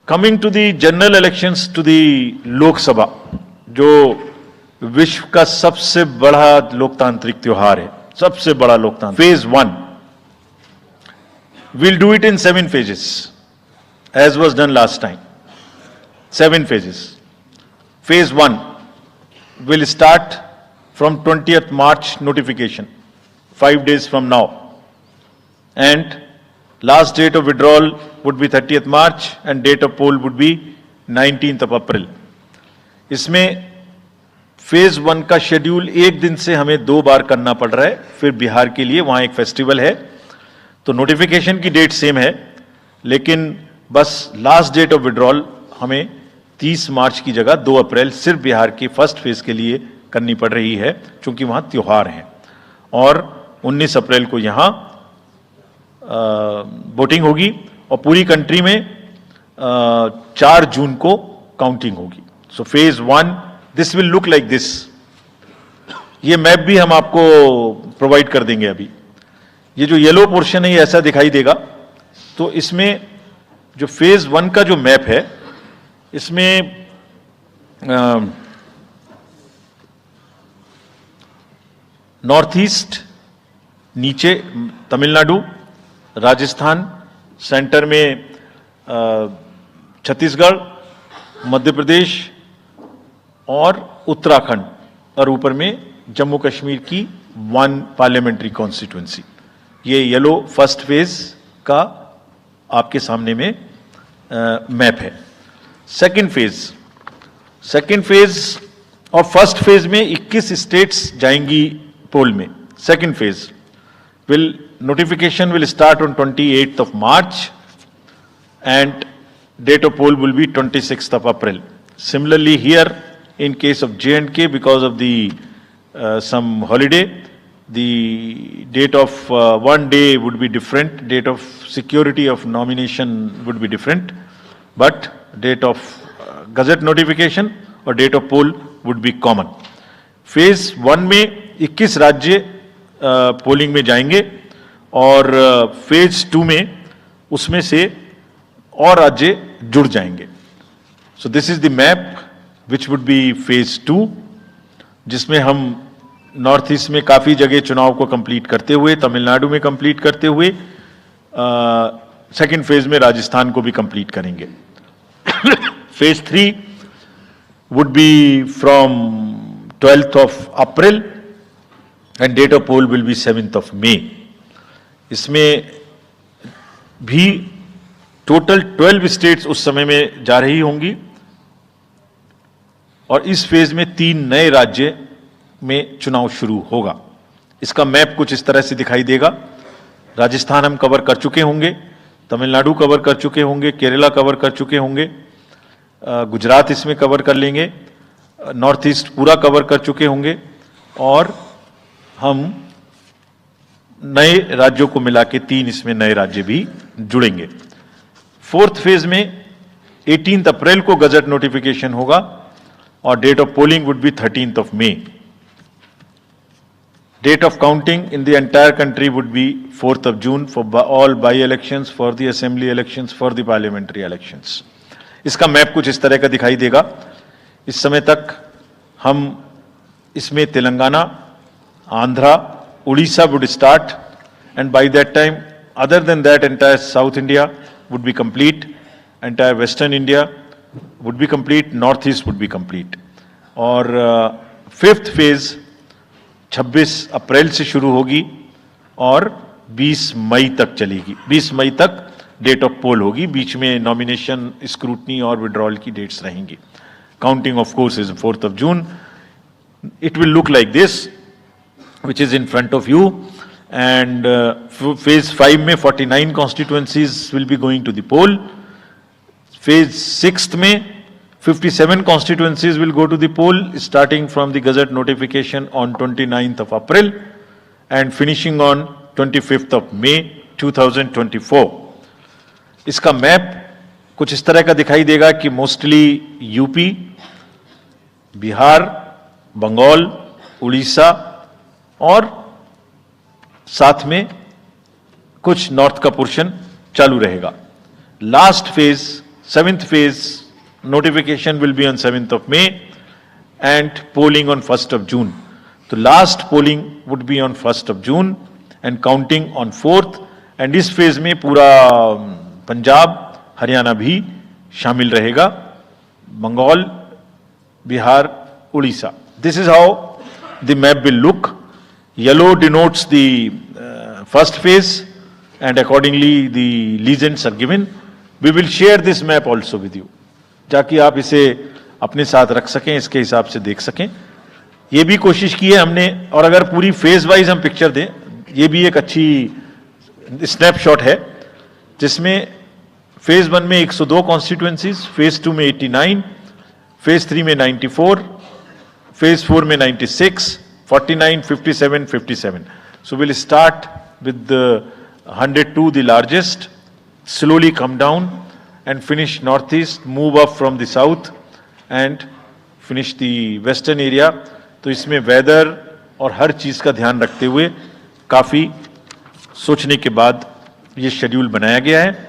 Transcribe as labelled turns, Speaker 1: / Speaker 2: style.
Speaker 1: Coming to the general elections to the Lok Sabha, जो विश्व का सबसे बड़ा लोकतांत्रिक त्योहार है, सबसे बड़ा लोकतांत्रिक, phase 1, we'll do it in 7 phases as was done last time. 7 phases. Phase 1 will start from 20th March notification, 5 days from now, and last date of withdrawal would be 30th March and date of poll would be 19th of April. इसमें phase 1 का schedule एक दिन से हमें 2 बार करना पड़ रहा है, फिर बिहार के लिए वहां एक फेस्टिवल है, तो नोटिफिकेशन की डेट सेम है, लेकिन बस लास्ट डेट ऑफ विड्रॉल हमें 30 मार्च की जगह 2 अप्रैल सिर्फ बिहार के फर्स्ट फेज के लिए करनी पड़ रही है, क्योंकि वहां त्योहार है, और 19 अप्रैल को यहां वोटिंग होगी, और पूरी कंट्री में 4 जून को काउंटिंग होगी. So phase 1 this will look like this. ये मैप भी हम आपको प्रोवाइड कर देंगे. अभी ये जो येलो पोर्शन है ये ऐसा दिखाई देगा. तो इसमें जो फेज 1 का जो मैप है, इसमें नॉर्थ ईस्ट नीचे तमिलनाडु, राजस्थान, सेंटर में छत्तीसगढ़, मध्य प्रदेश और उत्तराखंड, और ऊपर में जम्मू कश्मीर की 1 पार्लियामेंट्री कॉन्स्टिट्यूएंसी. ये येलो फर्स्ट फेज का आपके सामने में मैप है. सेकंड फेज और फर्स्ट फेज में 21 स्टेट्स जाएंगी पोल में. Second phase notification will start on 28th of March and date of poll will be 26th of April. Similarly here in case of J&K, because of the some holiday, the date of one day would be different, date of security of nomination would be different, but date of gazette notification or date of poll would be common. Phase 1 में 21 राज्य polling में जाएंगे, और phase 2 में उसमें से और राज्य जुड़ जाएंगे. So this is the map which would be phase 2, जिसमें हम नॉर्थ ईस्ट में काफी जगह चुनाव को कंप्लीट करते हुए, तमिलनाडु में कंप्लीट करते हुए, सेकंड फेज में राजस्थान को भी कंप्लीट करेंगे. Phase 3 would be from 12th of April and date of poll will be 7th of May. इसमें भी टोटल 12 स्टेट्स उस समय में जा रही होंगी, और इस फेज में 3 नए राज्य में चुनाव शुरू होगा. इसका मैप कुछ इस तरह से दिखाई देगा. राजस्थान हम कवर कर चुके होंगे, तमिलनाडु कवर कर चुके होंगे, केरला कवर कर चुके होंगे, गुजरात इसमें कवर कर लेंगे, नॉर्थ ईस्ट पूरा कवर कर चुके होंगे, और हम नए राज्यों को मिला के 3 इसमें नए राज्य भी जुड़ेंगे. फोर्थ फेज में 18 अप्रैल को गजट नोटिफिकेशन होगा, और date of polling would be 13th of May. Date of counting in the entire country would be 4th of June for all by-elections, for the assembly elections, for the parliamentary elections. इसका map कुछ इस तरह का दिखाई देगा. इस समय तक हम इसमें Telangana, Andhra, Orissa would start, and by that time, other than that, entire South India would be complete, entire Western India would be complete, North East would be complete. और फिफ्थ फेज 26 अप्रैल से शुरू होगी और 20 मई तक चलेगी. 20 मई तक डेट ऑफ पोल होगी, बीच में नॉमिनेशन, स्क्रूटनी और विड्रॉल की डेट्स रहेंगी. Counting of course is 4th of June. It will look like this, which is in front of you, and phase 5 में 49 constituencies will be going to the poll. Phase 6 में 57 constituencies will go to the poll, starting from the gazette notification on 29th of April and finishing on 25th of May 2024. इसका map कुछ इस तरह का दिखाई देगा कि मोस्टली यूपी, बिहार, बंगाल, उड़ीसा और साथ में कुछ नॉर्थ का पोर्शन चालू रहेगा. Last phase 7th phase notification will be on 7th of May and polling on 1st of June. तो last polling would be on 1st of June and counting on 4th, and इस phase में पूरा पंजाब हरियाणा भी शामिल रहेगा, Bengal, Bihar, Orissa. This is how the map will look. Yellow denotes the first phase and accordingly the legends are given. We will share this map also with you, ताकि आप इसे अपने साथ रख सकें, इसके हिसाब से देख सकें. ये भी कोशिश की है हमने, और अगर पूरी फेज वाइज हम पिक्चर दें, ये भी एक अच्छी स्नैपशॉट है, जिसमें फेज 1 में 102 कॉन्स्टिट्यूएंसीज, फेज 2 में 89, फेज 3 में 94, फेज 4 में 96, 49, 57, 57. So we'll start with the 102, the largest, slowly come down and finish northeast, move up from the south and finish the western area. तो इसमें वेदर और हर चीज का ध्यान रखते हुए काफी सोचने के बाद ये शेड्यूल बनाया गया है.